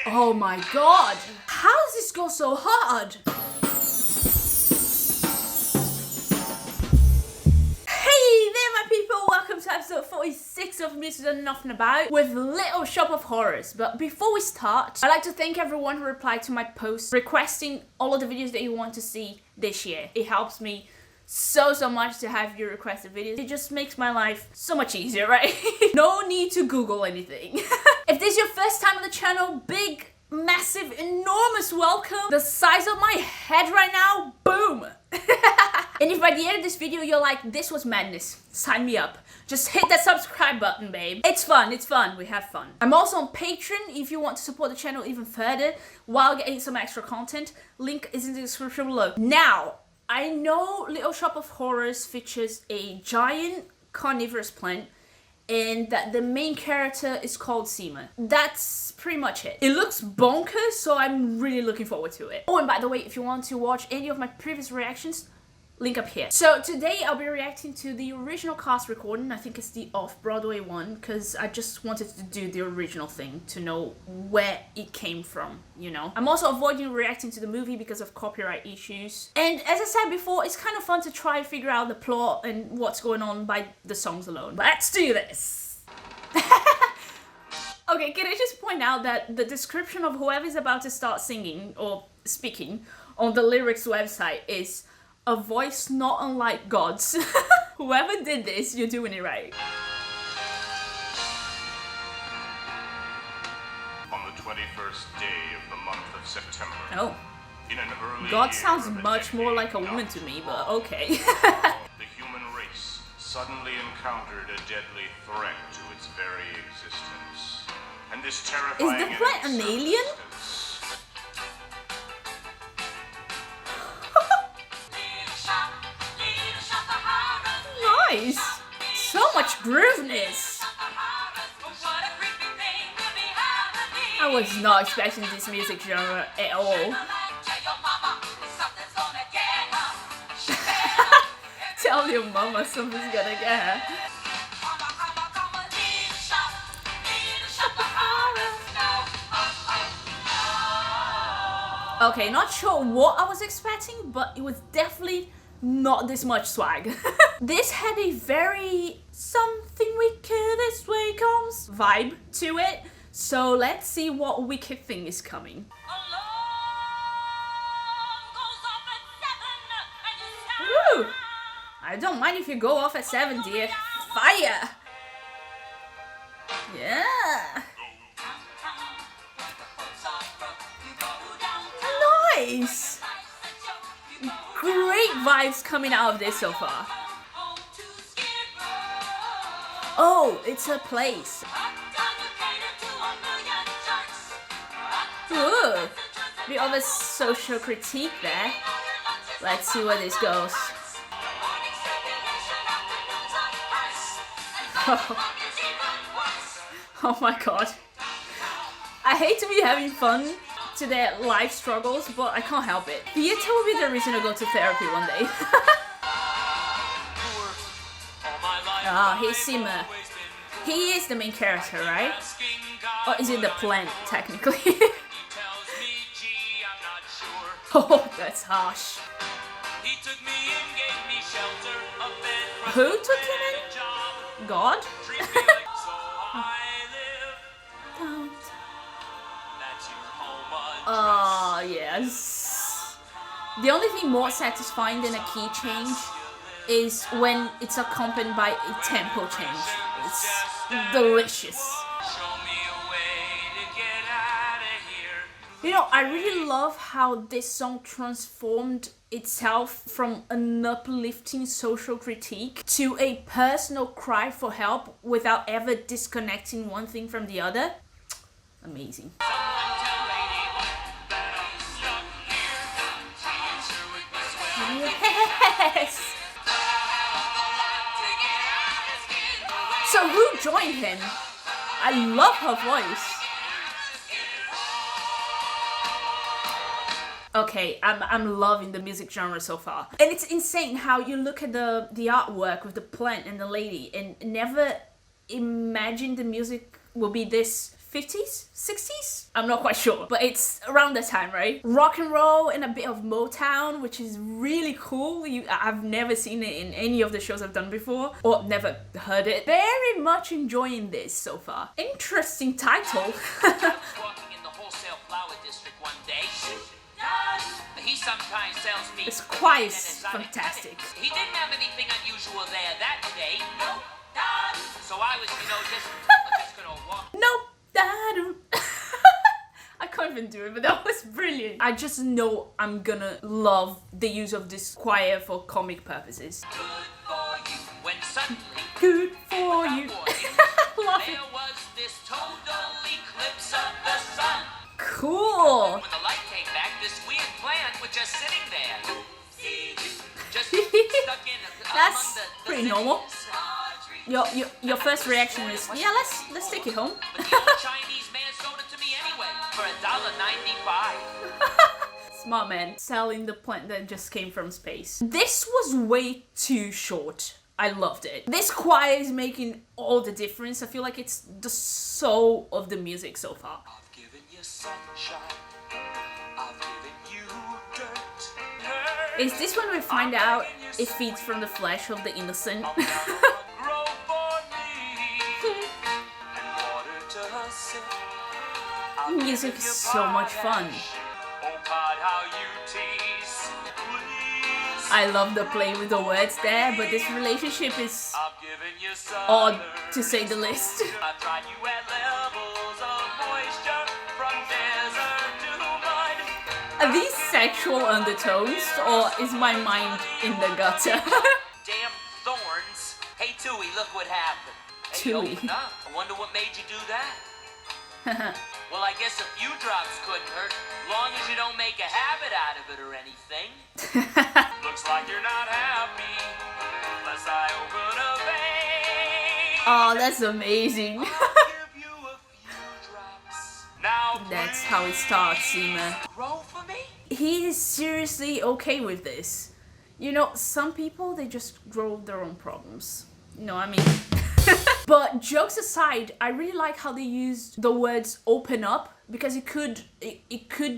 Oh my god! How does this go so hard? Hey there my people, welcome to episode 46 of Music and Nothing About with Little Shop of Horrors. But before we start, I'd like to thank everyone who replied to my post requesting all of the videos that you want to see this year. It helps me so much to have your requested videos. It just makes my life so much easier, right? No need to Google anything. If this is your first time on the channel, big, massive, enormous welcome. The size of my head right now, boom. And if by the end of this video you're like, this was madness, sign me up. Just hit that subscribe button, babe. It's fun, we have fun. I'm also on Patreon if you want to support the channel even further while getting some extra content. Link is in the description below. Now, I know Little Shop of Horrors features a giant carnivorous plant and that the main character is called Seema. That's pretty much it. It looks bonkers, so I'm really looking forward to it. Oh, and by the way, if you want to watch any of my previous reactions, link up here. So today I'll be reacting to the original cast recording. I think it's the off-Broadway one, because I just wanted to do the original thing to know where it came from, you know. I'm also avoiding reacting to the movie because of copyright issues. And as I said before, it's kind of fun to try and figure out the plot and what's going on by the songs alone. Let's do this! Okay, can I just point out that the description of whoever's about to start singing or speaking on the lyrics website is a voice not unlike God's. Whoever did this, you're doing it right. On the 21st day of the month of September. Oh. In an early God year sounds of the much more decade like a woman to me, but now, okay. the human race suddenly encountered a deadly threat to its very existence. And this terrifying Is the plant an alien? Nice! So much grooveness! I was not expecting this music genre at all. Tell your mama something's gonna get her. Okay, not sure what I was expecting, but it was definitely not this much swag. This had a very something wickedest way comes vibe to it. So let's see what wicked thing is coming. Woo! I don't mind if you go off at 7, dear. Fire! Yeah! Nice! Great vibes coming out of this so far. Oh, it's a place. Ooh, bit of a social critique there. Let's see where this goes. Oh my god. I hate to be having fun to their life struggles, but I can't help it. Theater will be the reason to go to therapy one day. Ah, he's Seema. He is the main character, right? Or is it the plant, technically? Oh, that's harsh. Who took him in? God? Oh, yes. The only thing more satisfying than a key change is when it's accompanied by a tempo change. It's delicious. You know, I really love how this song transformed itself from an uplifting social critique to a personal cry for help without ever disconnecting one thing from the other. Amazing. Yes! So who joined him? I love her voice. Okay, I'm loving the music genre so far. And it's insane how you look at the artwork with the plant and the lady and never imagine the music will be this 50s, 60s? I'm not quite sure, but it's around that time, right? Rock and roll and a bit of Motown, which is really cool. I've never seen it in any of the shows I've done before, or never heard it. Very much enjoying this so far. Interesting title. I was walking in the wholesale flower district one day. He sometimes sells me. This choir is fantastic. He didn't have anything unusual there that day. Nope. So I was, just gonna walk. Nope. I can't even do it, but that was brilliant. I just know I'm gonna love the use of this choir for comic purposes. Good for you. When suddenly, Good for you. Love it. there was this total eclipse of the sun. Cool. When the light came back, this weird plant was just sitting there. Just stuck in That's among the pretty normal. citrus. Your first reaction is, yeah, let's take it home. But the old Chinese man sold it to me anyway for $1.95. Smart man, selling the plant that just came from space. This was way too short. I loved it. This choir is making all the difference. I feel like it's the soul of the music so far. I've given you sunshine. I've given you dirt. Is this when we find out it feeds from the flesh of the innocent? Grow for me. And water to sip. I'll Music give is you so much fun. Oh God, how you tease. Please. I love the play with the words there, but this relationship is I've given you odd to say the least. I've tried you at levels of moisture from desert to mud. Are these sexual undertones, or is my mind in the gutter? Damn thorns. Hey Tui, look what happened. Hey, Tui. open up. I wonder what made you do that. Well, I guess a few drops couldn't hurt, long as you don't make a habit out of it or anything. Looks like you're not happy, unless I open a vein. Oh, that's amazing. I'll give you a few drops. Now That's how it starts, Seema. grow for me? He is seriously okay with this. You know, some people, they just grow their own problems. You know what I mean? But jokes aside, I really like how they used the words open up, because it could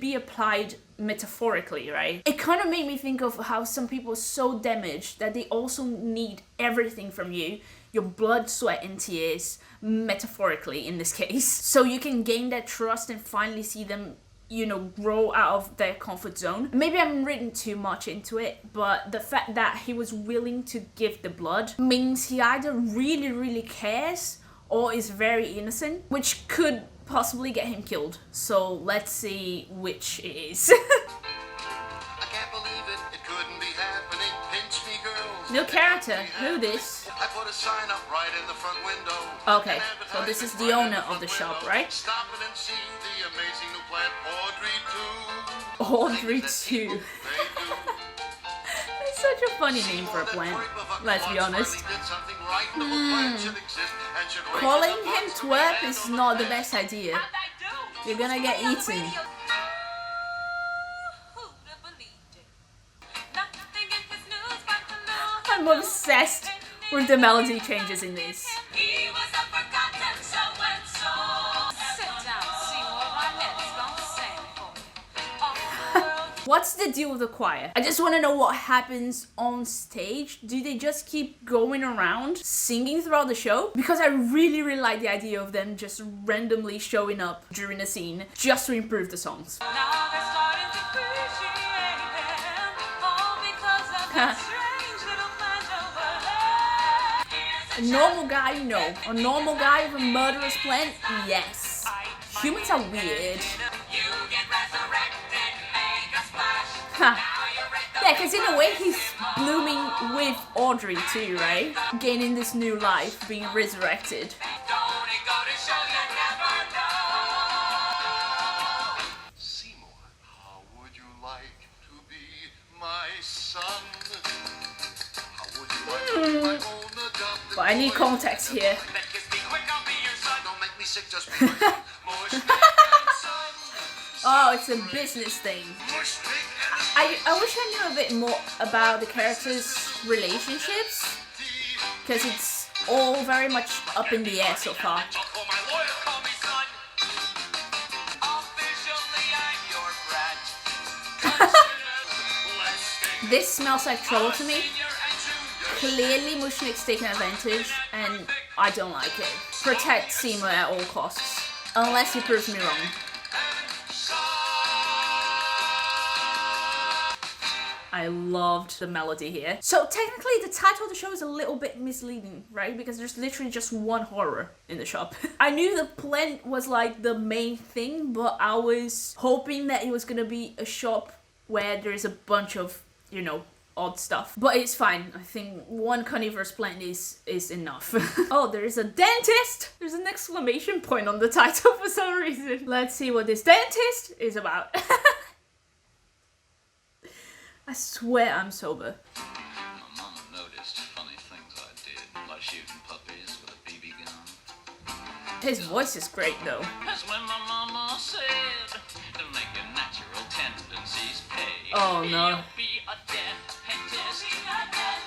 be applied metaphorically, right? It kind of made me think of how some people are so damaged that they also need everything from you, your blood, sweat and tears, metaphorically in this case, so you can gain their trust and finally see them, you know, grow out of their comfort zone. Maybe I'm reading too much into it, but the fact that he was willing to give the blood means he either really cares or is very innocent, which could possibly get him killed. So let's see which it is. I can't believe it, it couldn't be happening. Pinch me, girls. New character, who this? I put a sign up right in the front window. Okay, so this is the owner of the shop, right? Stop it and see the amazing new plant, Audrey Audrey 2. 2. It's such a funny name for a plant, let's be honest. Calling him twerp is not the best idea. How'd I do? You're gonna get eaten. Who'd have believed it? Nothing in his news but the news. I'm obsessed with the melody changes in this. He was a forgotten so-and-so. Sit down, see what my head's gonna say for you. All the world. What's the deal with the choir? I just want to know what happens on stage. Do they just keep going around singing throughout the show? Because I really like the idea of them just randomly showing up during a scene just to improve the songs. Now they're starting to appreciate him, all because of that strange little plant over there. A normal guy, no. A normal guy with a murderous plan, yes. Humans are weird. You get resurrected, make a splash. Huh. Yeah, because in a way he's blooming with Audrey too, right? Gaining this new life, being resurrected. Don't it go to show you never know? Seymour, how would you like to be my son? How would you like to be my own adopted But I need boy? context here. That kiss me quick, I'll be your son. Don't make me sick just because. Mush pig and son. Oh, it's a business thing. Mush pig and a I wish I knew a bit more about the characters' relationships, because it's all very much up in the air so far. For my lawyer, call me son. This smells like trouble to me. Clearly Mushnik's taking advantage and I don't like it. Protect Seymour at all costs. Unless he proves me wrong. I loved the melody here. So technically the title of the show is a little bit misleading, right? Because there's literally just one horror in the shop. I knew the plant was like the main thing, but I was hoping that it was gonna be a shop where there's a bunch of, you know, odd stuff. But it's fine. I think one carnivorous plant is enough. Oh, there's a dentist! There's an exclamation point on the title for some reason. Let's see what this dentist is about. I swear I'm sober. My mama noticed funny things I did, like shooting puppies with a BB gun. His voice is great though. That's when my mama said to make your natural tendencies pay. Oh no. You'll be a dentist.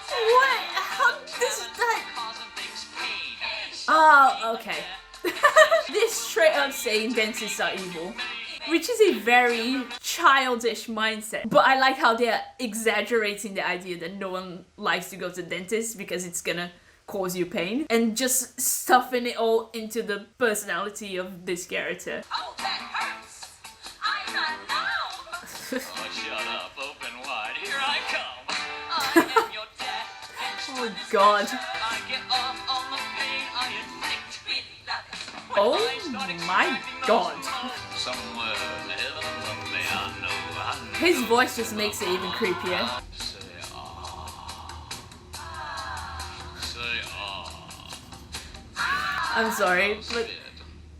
What? How this is that? Causing things pain. Oh, okay. This straight up saying dentists are evil. Which is a very childish mindset. But I like how they're exaggerating the idea that no one likes to go to the dentist because it's gonna cause you pain. And just stuffing it all into the personality of this character. Oh, that hurts. I'm not now. Oh, shut up, open wide, here I come. I am your dad. Oh god. I get off on the pain I inflict. Really love it. Oh my god. Somewhere in heaven above me, I know. His voice just makes it even creepier. Say Say I'm sorry, but Shit.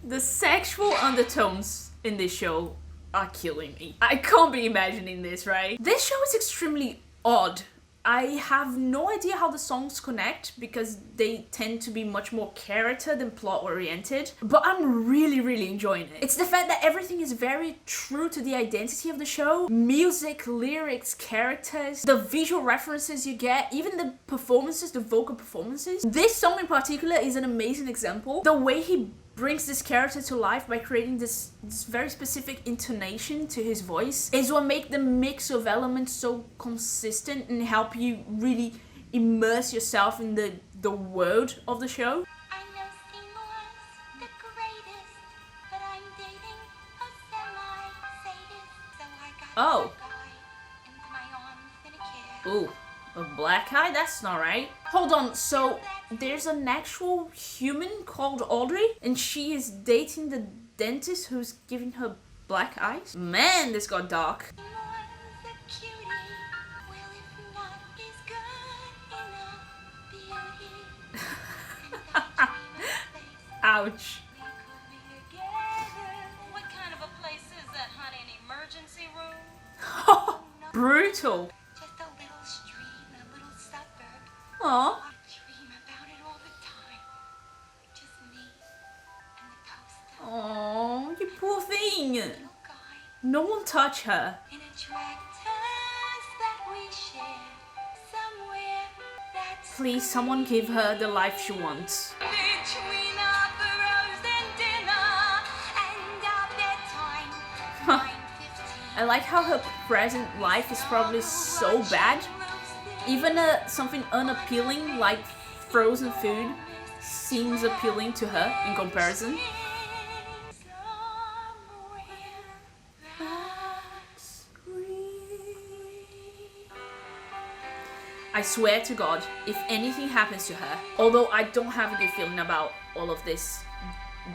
the sexual undertones in this show are killing me. I can't be imagining this, right? This show is extremely odd. I have no idea how the songs connect because they tend to be much more character than plot oriented, but I'm really enjoying it. It's the fact that everything is very true to the identity of the show. Music, lyrics, characters, the visual references you get, even the performances, the vocal performances. This song in particular is an amazing example. The way he brings this character to life by creating this very specific intonation to his voice is what makes the mix of elements so consistent and help you really immerse yourself in the world of the show. I know Seymour's the greatest, but I'm dating a semi-sadist, so I got Oh. a guy into my arms in a kiss. Ooh, a black eye? That's not right. Hold on, so there's an actual human called Audrey and she is dating the dentist who's giving her black eyes? Man, this got dark. Seymour's a cutie. Well, if not, he's good enough beauty. And that dream of space Ouch. we could be together. What kind of a place is that, honey? An emergency room? Brutal. Just a little street in a little suburb. Aw. I dream about it all the time. Just me and the poster. Aw, you poor thing. Little guy No one touch her. in a tractors that we share somewhere that's Please, someone give her the life she wants. between our frozen dinner and our bedtime. 9:15. I like how her present life is probably so bad. Even something unappealing like frozen food seems appealing to her in comparison. I swear to God, if anything happens to her, although I don't have a good feeling about all of this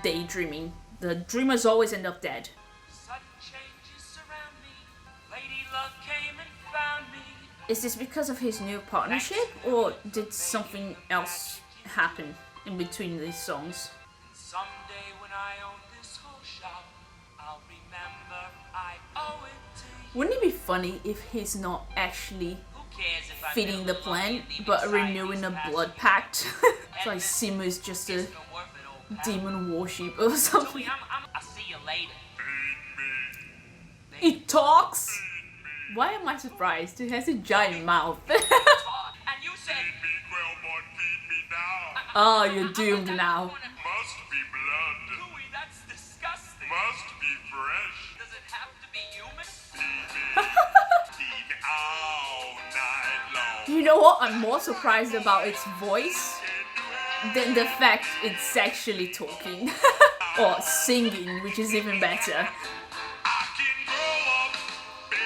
daydreaming, the dreamers always end up dead. Sudden changes surround me. Lady Luck came and found me. Is this because of his new partnership, or did something else happen in between these songs? And someday when I own this whole shop, I'll remember I owe it to you. Wouldn't it be funny if he's not actually Who cares if I feeding the build a plant, monkey and but leave renewing a Siamese blood pact? It's like Simu is just a It's no worth it, old pal. demon warship or something. Joey, I'll see you later. He talks? Why am I surprised? He has a giant mouth. And you said, Quellbot, feed me now. Oh, you're doomed now. Must be blood. Louie, that's disgusting. Must be fresh. Does it have to be human? Feed me. Feed me. Ow, now. know what? I'm more surprised about its voice than the fact it's actually talking. Or singing, which is even better. I can grow up big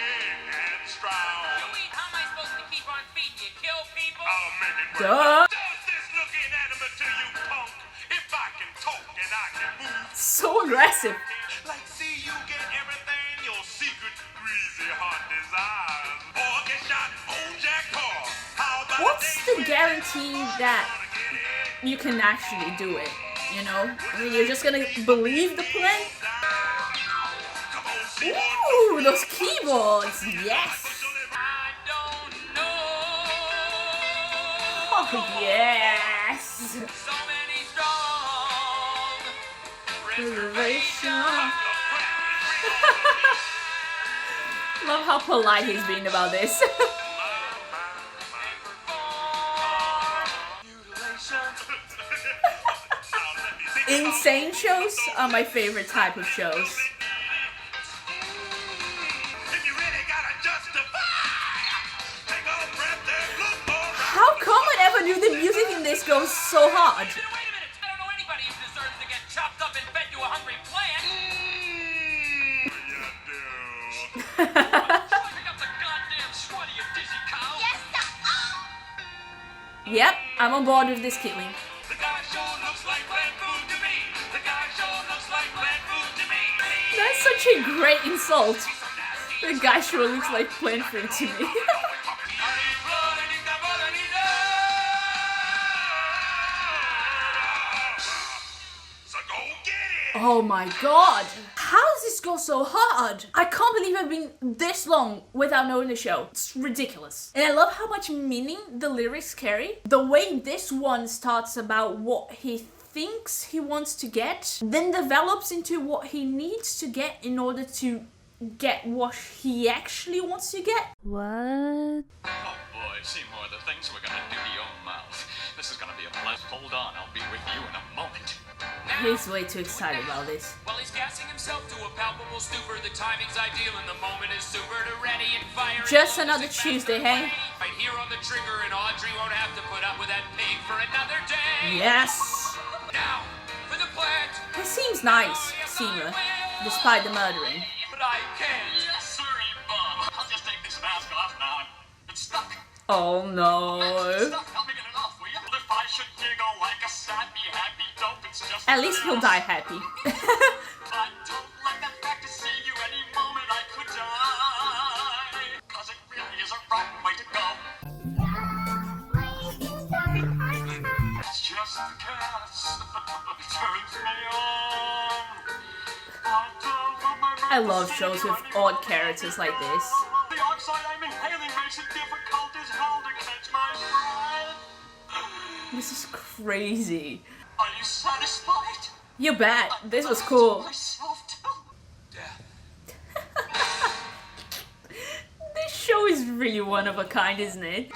and strong. Wait, how am I supposed to keep on feeding you? Kill people? I'll make it Duh. work. Does this look inanimate to you, punk? If I can talk and I can move, So aggressive. like see you get everything your secret greasy heart desires. Or get shot, old Jack Paul. How about What's a the day guarantee that you can actually do it? You know? I mean, you're just gonna believe the plan? Come on, see Ooh, those keyboards! Yes! I don't know. Oh, yes! So many strong Reservation. Love how polite he's being about this. Insane shows are my favorite type of shows. If you really gotta justify, take a breath and look around. How come I never knew the music in this goes so hard? Wait a minute! I don't know anybody who deserves to get chopped up and fed to a hungry plant. You do. Pick up the goddamn sweaty, you dizzy cow. Yes, sir. Yep, I'm on board with this killing. The guy sure looks like plant food to me. The guy sure looks like plant food to me. That's such a great insult. The guy sure looks like plant food to me. So go get it. Oh my god! How does this go so hard? I can't believe I've been this long without knowing the show. It's ridiculous. And I love how much meaning the lyrics carry. The way this one starts about what he thinks he wants to get, then develops into what he needs to get in order to get what he actually wants to get. What? Oh boy, Seymour, the things we're gonna do to your mouth. This is gonna be a blast. Hold on, I'll be with you in a moment. He's way too excited about this. Well, he's gassing himself to a palpable stupor. The timing's ideal and the moment is super to ready and fire. Just another Tuesday, hey? Right here on the trigger, and Audrey won't have to put up with that pig for another day. Yes! Now, for the plant. He seems nice, Seymour, despite the murdering. But I can't. Yes, sorry, Bob. I'll just take this mask off now. It's stuck. Oh no. Stuck. Help me get it off, will you? If I should giggle like a sappy, happy dope, it's just At least he'll die happy. I don't like the fact to see you any moment I could die. Cause it really is a rotten way to go. It's just the gas. It turns me on. I love shows with odd characters like this. The oxide I'm inhaling makes it difficult as hell to catch my breath. This is crazy. Are you satisfied? You bet. This was cool. Myself too. This show is really one of a kind, isn't it?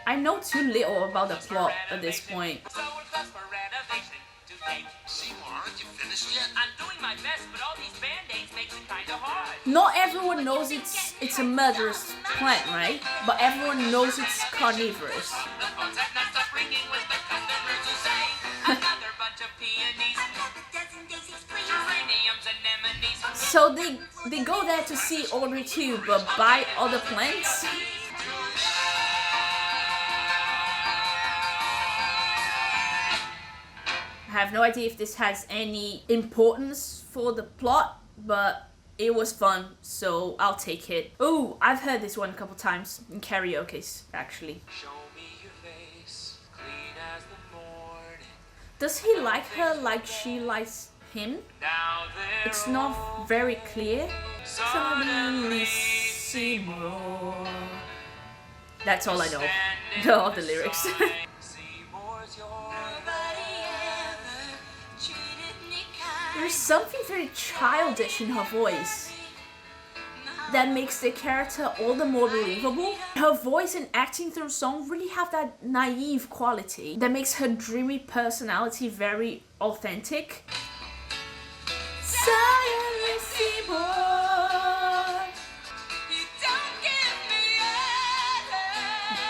I know too little about the plot at this point. So it costs for renovation to take. Seymour, aren't you finished yet? I'm doing my best, but all these band-aids makes it kind of hard. Not everyone knows it's a murderous plant, right? But everyone knows it's carnivorous. The phones have not stopped ringing with the customers who say another bunch of peonies, geraniums, anemones. So they go there to see Audrey too, but buy other plants? I have no idea if this has any importance for the plot, but it was fun, so I'll take it. Oh, I've heard this one a couple times in karaoke's, actually. Show me your face, clean as the morning. Does he like her like she likes him? Now there It's not very clear. Suddenly Seymour. That's all I know. All the lyrics. Seymour's your There's something very childish in her voice that makes the character all the more believable. Her voice and acting through song really have that naive quality that makes her dreamy personality very authentic. Suddenly Seymour.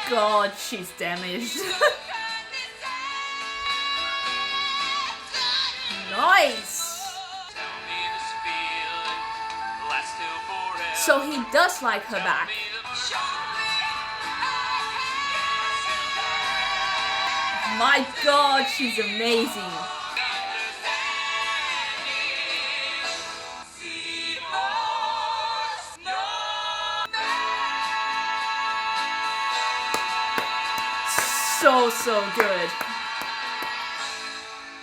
god, she's damaged. Nice! So he does like her back. My god, she's amazing. So good.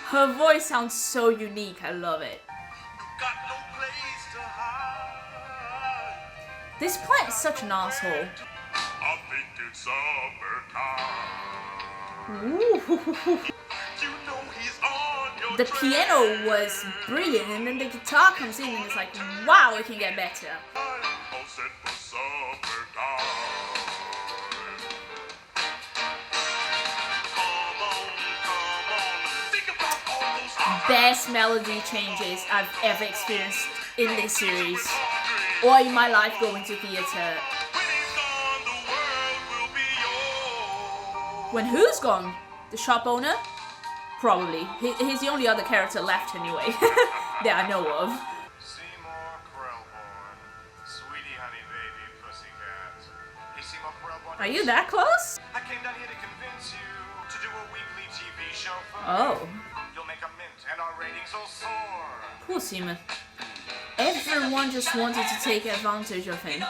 Her voice sounds so unique. I love it. Got no place to hide. This plant is such an asshole. I think it's summertime. Ooh. You know he's on your The trail. piano was brilliant, and then the guitar comes in, and it's like, wow, it can get better. All set for summertime. Best melody changes I've ever experienced in this series, or in my life going to theatre. When who's gone? The shop owner? Probably. He's the only other character left anyway, that I know of. Seymour Krellborn, sweetie honey baby pussycat. Hey Seymour Krellborn. Are you that close? I came down here to convince you to do a weekly TV show for me. Oh. You'll make a mint and our ratings will soar. Poor Seaman. Everyone just wanted to take advantage of him.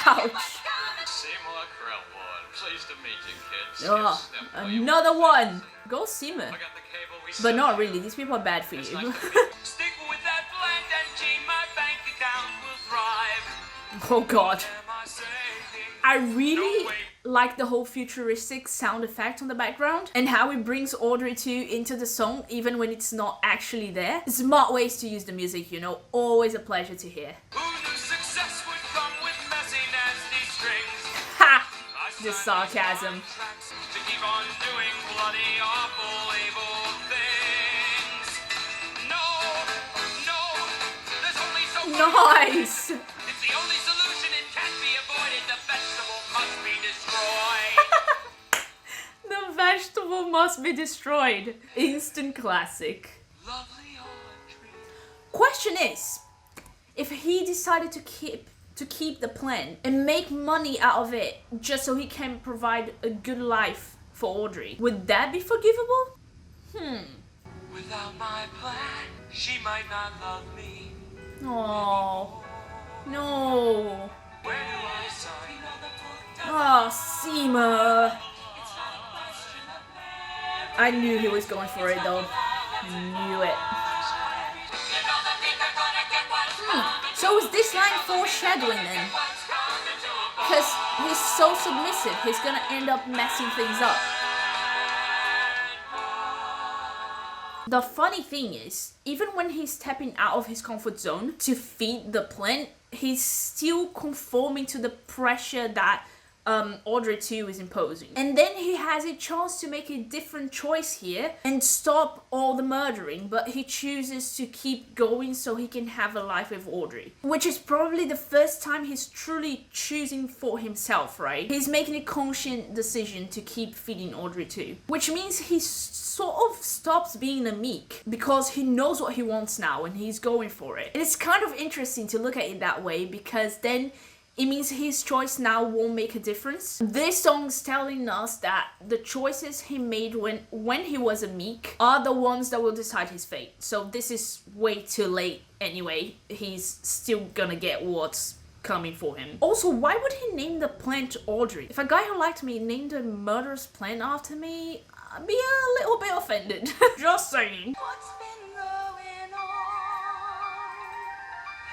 Ouch. Seymour Krellborn. Pleased to meet you, kids. Oh, another one. Go Seaman. I got the cable we But not really, these people are bad for you. Stick with that blend and gee, my bank account will thrive. Oh god. Am I saying? I really like the whole futuristic sound effect on the background and how it brings Audrey 2 into the song even when it's not actually there. Smart ways to use the music, you know, always a pleasure to hear. Who knew success would come with messy, nasty strings? Ha! I The signed sarcasm. contracts to keep on doing bloody awful evil things. No, there's only so Nice! It's the only solution, it can't be avoided. The vegetable must be destroyed. The vegetable must be destroyed. Instant classic. Lovely Audrey. Question is, if he decided to keep the plant and make money out of it just so he can provide a good life for Audrey, would that be forgivable? Without my plan, she might not love me. Oh no. Where do I sign? Oh, Seema. I knew he was going for it though. Knew it. So is this line foreshadowing then? Because he's so submissive, he's gonna end up messing things up. The funny thing is, even when he's stepping out of his comfort zone to feed the plant, he's still conforming to the pressure that Audrey 2 is imposing. And then he has a chance to make a different choice here and stop all the murdering, but he chooses to keep going so he can have a life with Audrey. Which is probably the first time he's truly choosing for himself, right? He's making a conscious decision to keep feeding Audrey 2. Which means he sort of stops being a meek because he knows what he wants now and he's going for it. And it's kind of interesting to look at it that way because then it means his choice now won't make a difference. This song's telling us that the choices he made when he was a meek are the ones that will decide his fate. So this is way too late anyway. He's still gonna get what's coming for him. Also, why would he name the plant Audrey? If a guy who liked me named a murderous plant after me, I'd be a little bit offended. Just saying. What's been going on?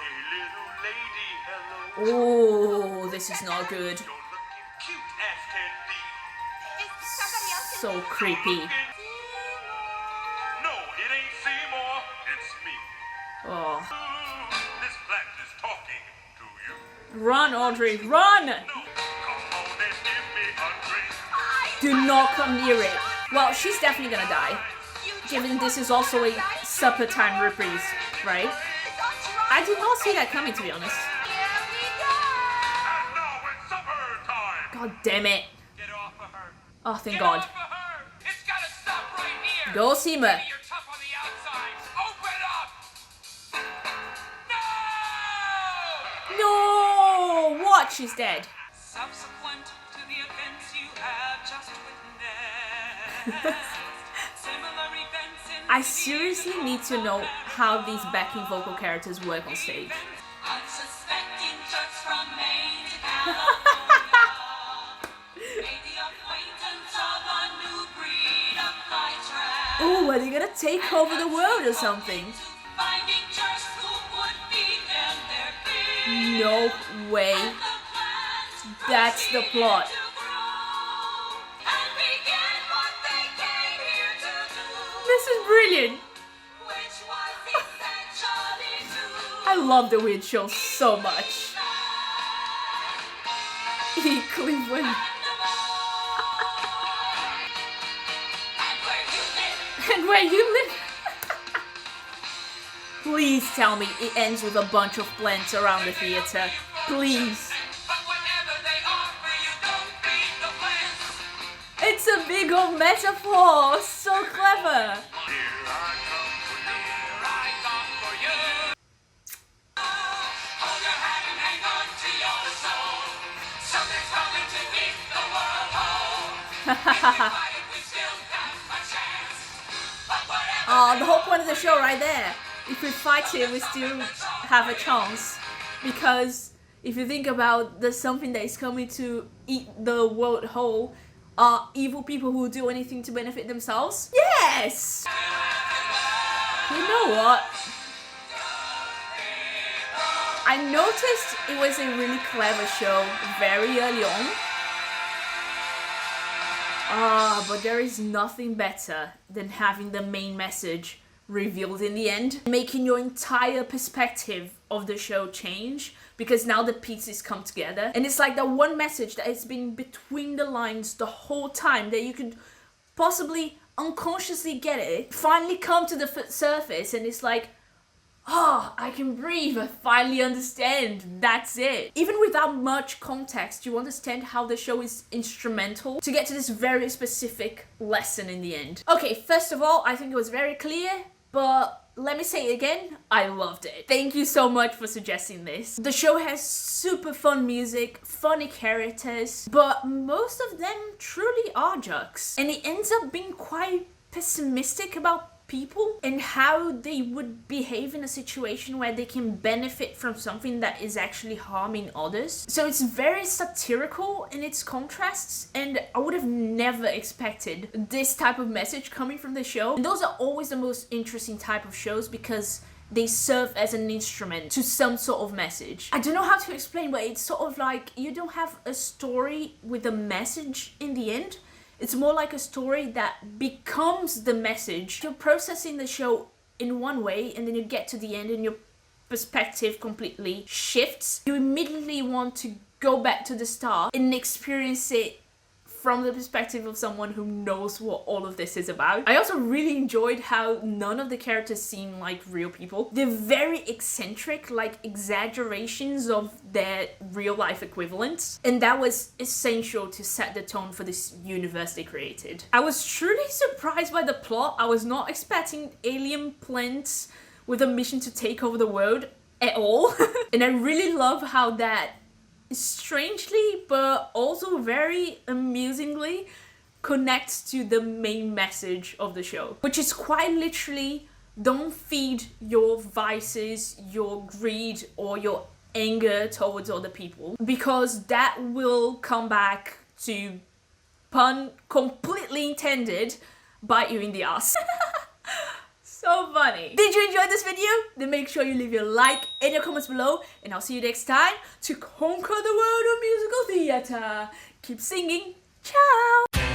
Hey little lady, hello. Oh, this is not good. You're looking cute as can be. Is somebody else in So there? creepy. No, it ain't Seymour, it's me. Oh. This plant is talking to you. Run, Audrey, run! No, come on and give me a drink. Do not come near it. Well, she's definitely gonna die. Given this is also a supper time reprise, right? I did not see that coming, to be honest. Here we go. God damn it. Get off of her. Oh, thank Get God. off of her. It's gotta stop right here. Go, Seema. Maybe you're tough on the outside. Open up. No! No! What? She's dead. Subsequent to the events you have just witnessed. Similar events in I seriously need to know how these backing vocal characters work on stage. Unsuspecting jerks from Maine to California made the acquaintance of a new breed of flytrap. Ooh, are they gonna take over the world or something? Finding jerks who would feed them their feet. No way. The plans That's the plot. proceeded to grow and begin what they came here to do, This is brilliant. which was essentially to I love the weird show so much. Cleveland. And where you live. Please tell me it ends with a bunch of plants around the theater. Please. But whatever they offer you, don't feed the plants. It's a big old metaphor. So clever. Here I come for you. Here I come for you. Hold your hand and hang on to your soul. Something's coming to keep the world whole. If we fight it, we still have a chance. But whatever Oh, the whole point of the show right there. If we fight it, we still have a chance. Because if you think about there's something that is coming to eat the world whole, are evil people who do anything to benefit themselves? Yes! You know what? I noticed it was a really clever show very early on. But there is nothing better than having the main message revealed in the end, making your entire perspective of the show change, because now the pieces come together and it's like the one message that has been between the lines the whole time that you could possibly unconsciously get it finally come to the surface, and it's like, oh, I can breathe, I finally understand, that's it. Even without much context, you understand how the show is instrumental to get to this very specific lesson in the end. Okay, first of all, I think it was very clear, but let me say it again, I loved it. Thank you so much for suggesting this. The show has super fun music, funny characters, but most of them truly are jerks. And it ends up being quite pessimistic about people and how they would behave in a situation where they can benefit from something that is actually harming others. So it's very satirical in its contrasts, and I would have never expected this type of message coming from the show. And those are always the most interesting type of shows because they serve as an instrument to some sort of message. I don't know how to explain, but it's sort of like you don't have a story with a message in the end. It's more like a story that becomes the message. You're processing the show in one way, and then you get to the end and your perspective completely shifts. You immediately want to go back to the start and experience it from the perspective of someone who knows what all of this is about. I also really enjoyed how none of the characters seem like real people. They're very eccentric, like exaggerations of their real life equivalents. And that was essential to set the tone for this universe they created. I was truly surprised by the plot. I was not expecting alien plants with a mission to take over the world at all. And I really love how that strangely but also very amusingly connects to the main message of the show, which is quite literally, don't feed your vices, your greed, or your anger towards other people, because that will come back to, pun completely intended, bite you in the ass. So funny. Did you enjoy this video? Then make sure you leave your like and your comments below, and I'll see you next time to conquer the world of musical theatre. Keep singing. Ciao!